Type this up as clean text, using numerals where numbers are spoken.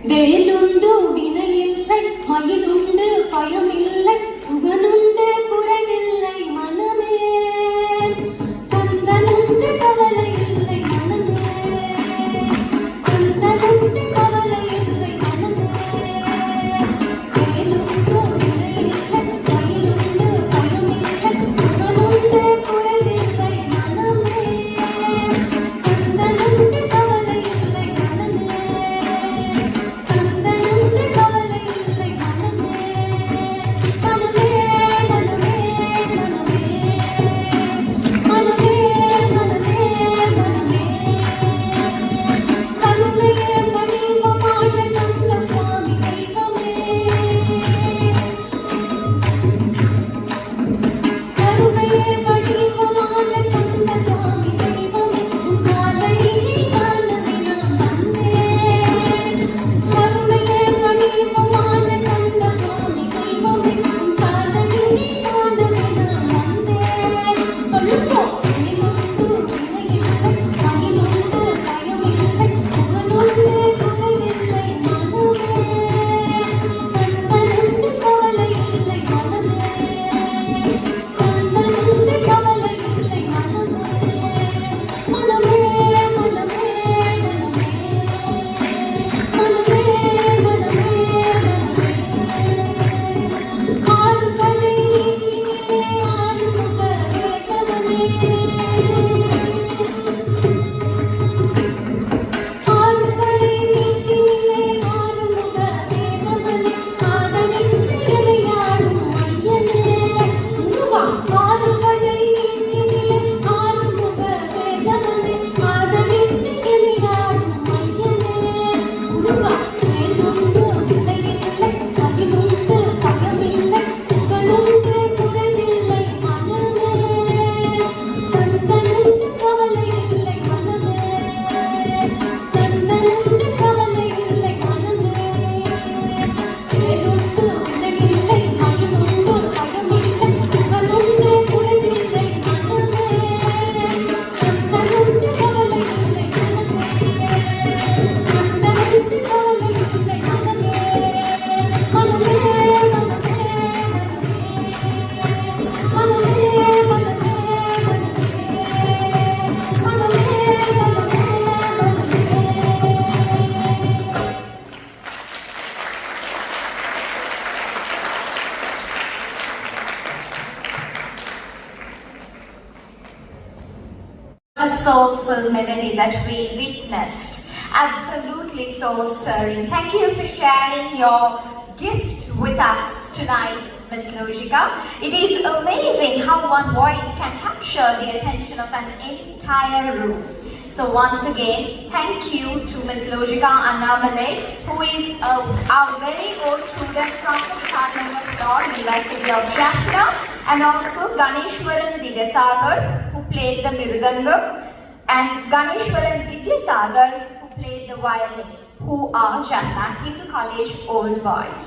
வேலுண்டு வினையில்லை மயிலுண்டு பயமில்லை புகனுண்டு குறைவில்லை மனமே கந்தனுண்டு கவலை இல்லை மனமே கந்தனுண்டு கவலை இல்லை மனமே வேலுண்டு வினையில்லை மயிலுண்டு பயமில்லை புகனுண்டு குறைவில்லை மனமே கந்தனுண்டு கவலை இல்லை மனமே கந்தனுண்டு கவலை இல்லை மனமே மனமே A soulful melody that we witnessed. Absolutely soul stirring. Thank you for sharing your gift with us tonight, Miss Lojika. It is amazing how one voice can capture the attention of an entire room. So once again, thank you to Miss Lojika Annamalai, who is our very old student from the Department of Law, University of Jaffna, and also Ganeshwaran Divyasagar, who played the Mirudangam, and Ganeshwaran Vidyasagar, who played the violins, who are Jaffna Hindu College Old Boys.